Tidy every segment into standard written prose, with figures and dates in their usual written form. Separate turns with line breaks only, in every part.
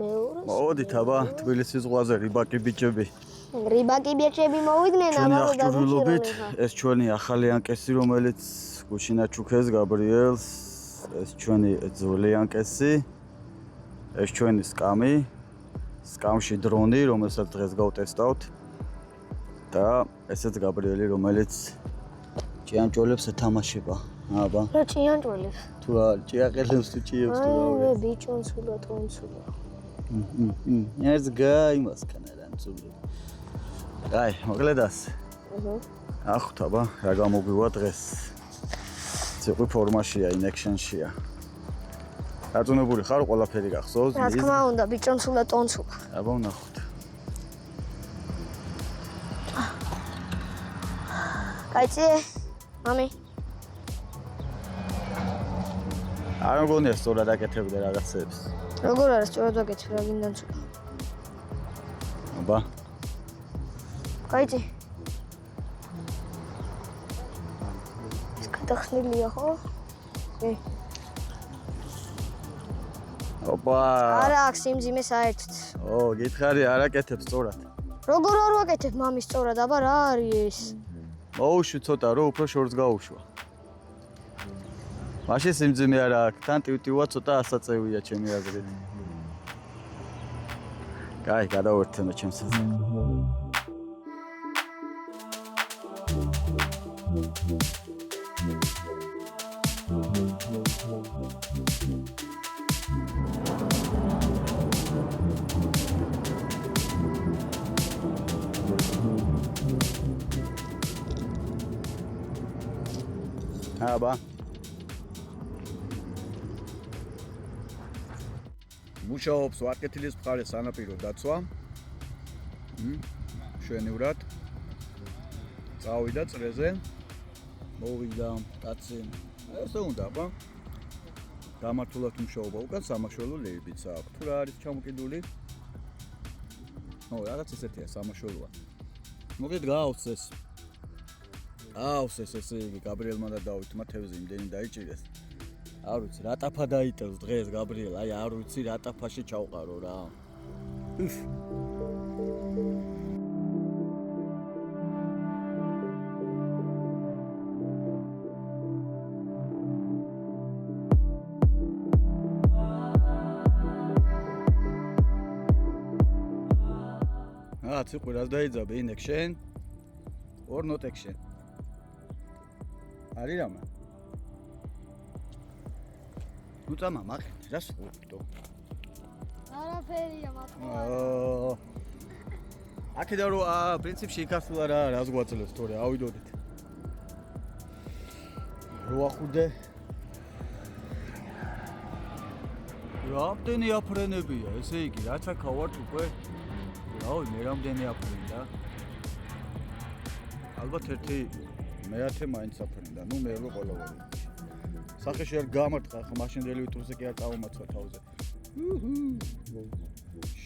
მეორე.
მოდით აბა, თბილისის ზღვაზე რიბაკი ბიჭები.
რიბაკი ბიჭები მოვიდნენ, აბა რომ
დაგუჩირულობით. ეს ჩვენი ახალი ანკესი, რომელიც გუშინა ჩუქეს გაბრიელს, ეს ჩვენი ძველი ანკესი. ეს ჩვენი სკამი. სკამში დრონი, რომელსაც დღეს გავტესტავთ. და ესეც გაბრიელი, რომელიც ჭიანჭველებს ეთამაშება. აბა.
რა ჭიანჭველებს?
თუ რა ჭიაყელებს თუ ჭიებს თუ რა.
აი, ბიჭონცულა, ტონცულა.
ეს გაიმას კანარანცული. აი, მოკლედას. ახოთ აბა, რა გამოგვივა დღეს. ცეკვი ფორმაშია, ინექშენშია. დაწუნებული ხარ, ყველაფერი გახსოვს?
რა თქმა უნდა, ბიჭონცულა, ტონცულა.
აბა, ვნახოთ.
კაიცი, მამი.
არ მგონია სწორად აკეთებდა რაღაცებს.
როგორ არის სწორად ვაკეთებ, რა გინდა ცულა.
აბა.
კაიცი. ეს გადახსნილია ხო?
ოპა.
არა აქვს სიმძიმე საერთოდ.
გითხარი არ აკეთებ სწორად.
როგორ არ ვაკეთებ მამის სწორად, აბა რა არის ეს?
მოუშვი ცოტა რომ უფრო შორს გაუშვა. მაშინ სიმძიმე არა აქვს, თან ტივტივა ცოტა ასაწევია ჩემი აზრით. კაი, გადავერთენო ჩემს აზრს. აბა. მუშაობს ვაკეთილის მხარეს სანაპირო დაცვა. შვენივრად. წავიდა წრეზე. მოვიდა კაცი. ესე უნდა აბა. გამართულად მუშაობა უკან სამაშველო ლეიბიც აქვს. თუ რა არის ჩამოკიდული? რაღაც ესეთია სამაშველოა. მოგეთ გაავსეს. ავსეს ესე იგი გაბრიელმა და დავითმა თევზი იმდენი დაიჭირეს. არ ვიცი რა ტაფა დაიტევს დღეს გაბრიელ, აი არ ვიცი რა ტაფაში ჩავყარო რა. ციყვი რას დაიძაბე ინექშენ? ორ ნოტექშენ. არის რამა? ნუ წამა მახეთ, რას ვუყდო?
არაფერია მათქვა.
აქედან რომ პრინციპში იქასულა რას გვაძლევს თორე ავიდოდით. რო ახუდე. რამდენი აფრენებია, ესე იგი, რაც აქა ვართ უკვე. რაო, მე რამდენი აფრენდა? ალბათ ერთი მეათე მაინც აფრენდა, ნუ მე რო ყველა ვარ. სახეში არ გამარტყა, ხა მაშინდელი ვიტურზე კი არ წავომაცხა თავზე.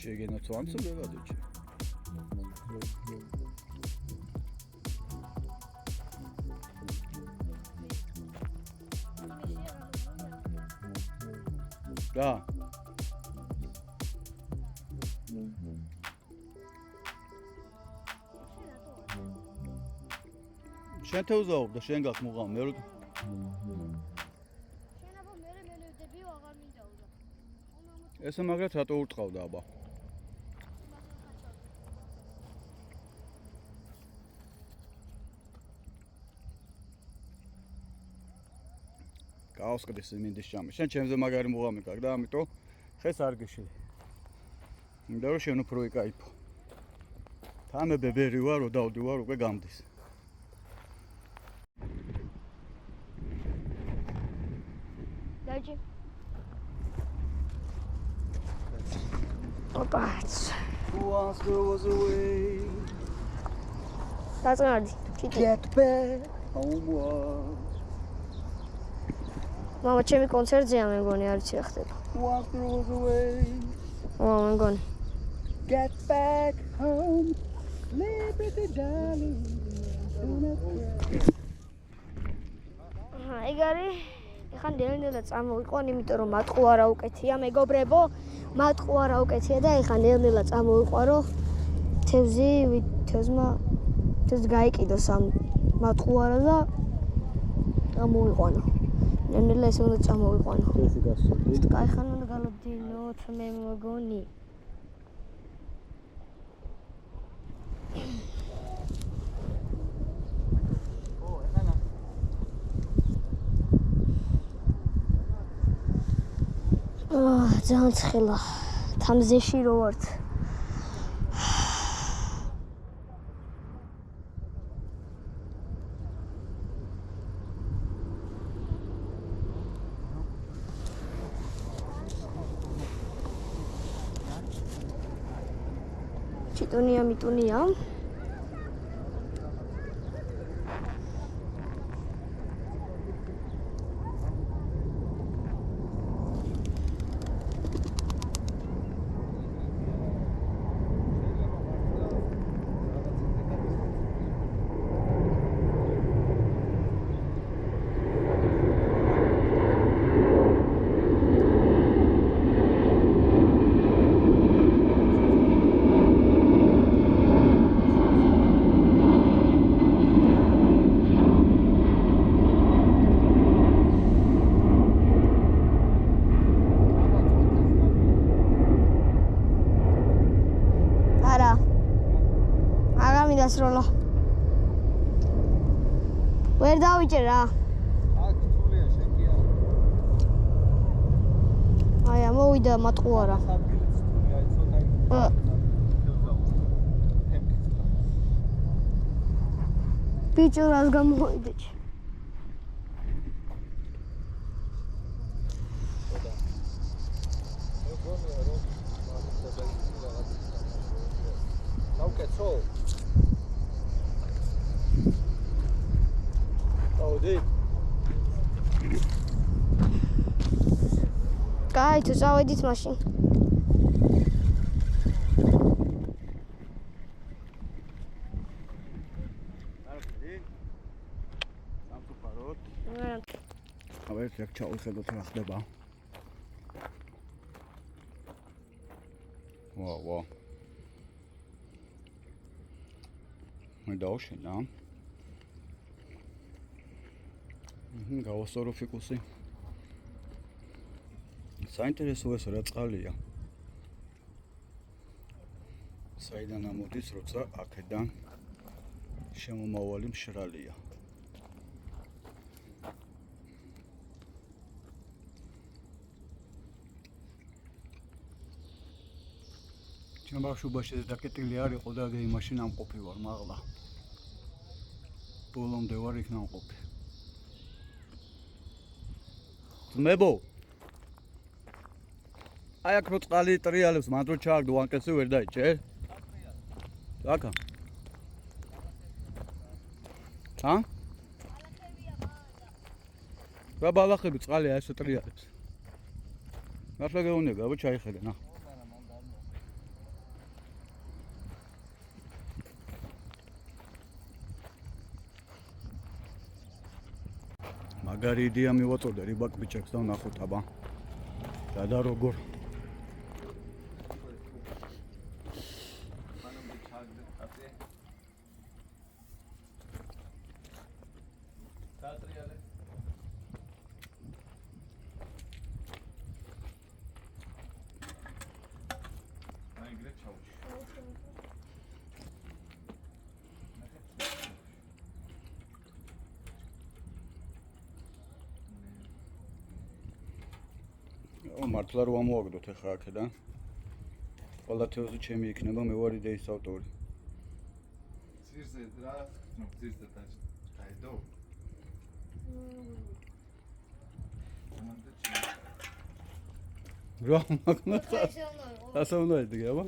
შეგენაცო ამცულა დეჩი. რა? შენ თევზაობ და შენ გაქვს მუღამ მე რო ესე მაგრად რატო ურტყავდა აბა? გაავსკდეს მინდის ჟამი. შენ ჩემზე მაგარი მუღამი გაქვს და ამიტომ ხეს არ გიშლი. მინდა რომ შენ უფრო იკაიფო. თამე ბებერი ვარ, რო დავდივარ უკვე გამდის.
დაიჭი. Opats.
Once there was a way.
Დაწყნარდი.
Get back home.
მამა ჩემი კონცერტზეა მეგონი არ იცი რა ხდება.
Once there was a way.
მეგონი.
Get back home. Liberty darling.
ეგარი ეხან დელენდელა წამოვიყვან, იმიტომ რომ მატყუ არა უკეთია, მეგობრებო. მატყუარა უკეთია და ეხა ნელ-ნელა წამოვიყვარო თევზმა გაიკიდოს ამ მატყუარა და წამოვიყვანო. ნელ-ნელა ესე უნდა წამოვიყვანო.
ეს გასწორდი.
კაიხან უნდა გალობდინოთ მე მოგონი. ძალიან ცხელა. თამზეში რო ვართ. ჩიტუნია მიტუნია. დასროლა. ვერ დავიჭერ რა.
აქ თულია შეკია.
აი ამოვიდა მატყუარა. ბიჭო რას გამოვიდე?
დავკეცო.
კაი, თუ წავედით მაშინ.
აბა ეს აქ ჩავხედოთ რა ხდება. ვა. მე დავშენა. გავასწორო ფიკუსი. საინტერესოა ეს რა წყალია. საიდან ამოდის, როცა აქედან შემომავალი მშრალია. ჩემ ბავშვობაში ეს დაკეტილი არ იყო და იმაში ნამყოფი ვარ, მაღლა. ბოლომდე ვარ იქ ნამყოფი. ძმებო აი აქ რო წყალი ტრიალებს მანდ რო ჩააგდო ანკესი ვერ დაიჭერ? აკა ა? რა ბალახები წყალია ესე ტრიალებს? მართლა გეუბნება, აბა ჩაიხედე ნა. მაგარი იდეა მივაწოდე რიბაკ ბიჭებს და ვნახოთ აბა. და როგორ მართლა რომ ამოაგდოთ ახლა აქედან. ყველა თეოზე ჩემი იქნება, მე ვარ იდეის ავტორი.
ძირზე რა, ნუ ძირზე დაიდო.
რა მაგნათა? ასე უნდა იდგე, აბა?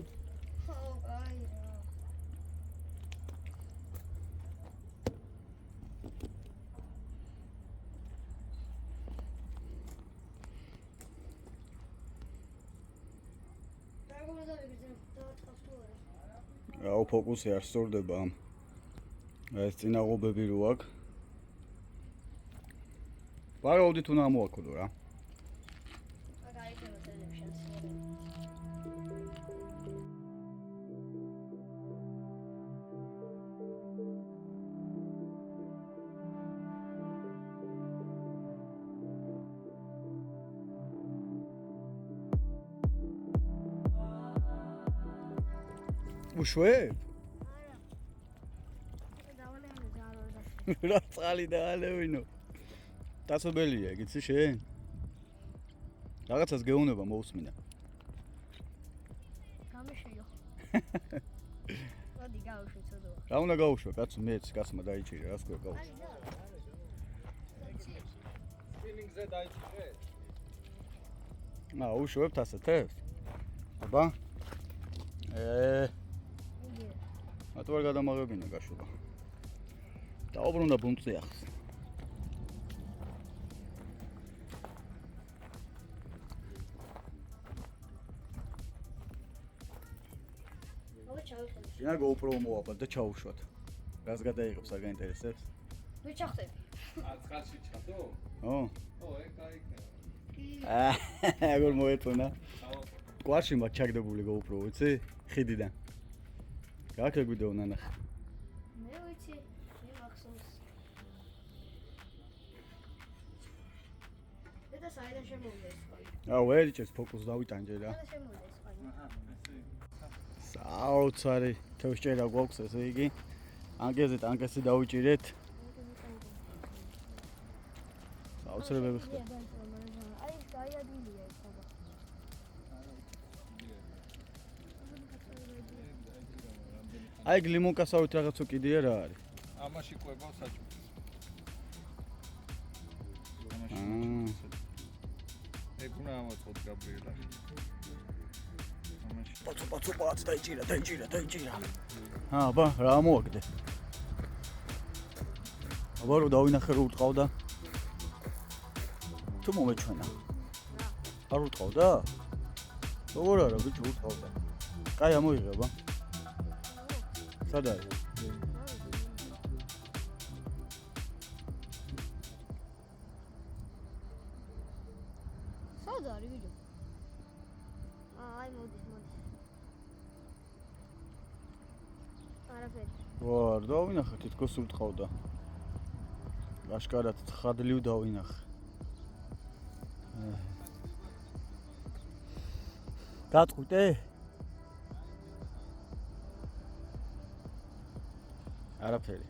აუ ფოკუსი არ სწორდება ამ. ეს წინაღობები რო აქვს. ვარაუდით უნდა ამოაკლო რა. უშვებ?
დავალევინო ძალიან.
რა წალი დაალევინო. დაწობელია, იცი შენ? რაღაცას გეუბნება მოусმინა.
გამიშიო. მოდი გავუშვი ცოდვა.
რა უნდა გაუშვა, კაცო, მეც კაცმა დაიჭირა, რას ქვია გაუშვა.
სპინინგზე დაიჭირე.
უშვებთ ასეთებს? აბა. მათო არ გადამაღებინა გაშულა. დაუბრუნდა ბუნწი ახს. შენ GoPro მოვაბად და ჩაუშვათ. რას გადაიღებს, არ გაინტერესებს?
მე ჩახტები.
აცხადში ჩადო?
ო.
ო, ეგ გაიქნება.
აგერ მოეთონა.
აუ.
კვარში მაგ ჩაგდებული GoPro, ვიცი? ხიდიდან. გაკე გვიდეო ნანახ.
მე ვიცი, მე მახსოვს. და საიდან შემოვიდა ეს ხალი?
ვერიჩეს ფოკუს დავიტანჯე რა.
საიდან შემოვიდა ეს ხალი?
აჰა, ესე.
საოცარი თევზჭერა გვაქვს ესე იგი. ანგეზეთ ანგესი დავიჭირეთ. საოცრებები ხდება.
აი, გაიადვილია ეს ხობა.
აი გლიმონკასავით რაღაც უკიდია რა არის?
ამაში ყვება საჭმელს. ეგ უნდა ამოწყოთ გაბრიელა. ამაში
პაცო დაიჭირა. აბა, რა მოაგდე? აბა რო დავინახე რო უტყავდა. თუ მომეჩვენა. არ უტყავდა? როგორ არა, ბიჭო უტყავდა. კაი ამოიღება. სად არის?
სად არის ვიდეო? აი მოდის. არაფერი.
ვარ, დავინახე თითქოს უტყავდა. აშკარად ცხადლიუ დავინახე. გაწყვიტე? არაფერი.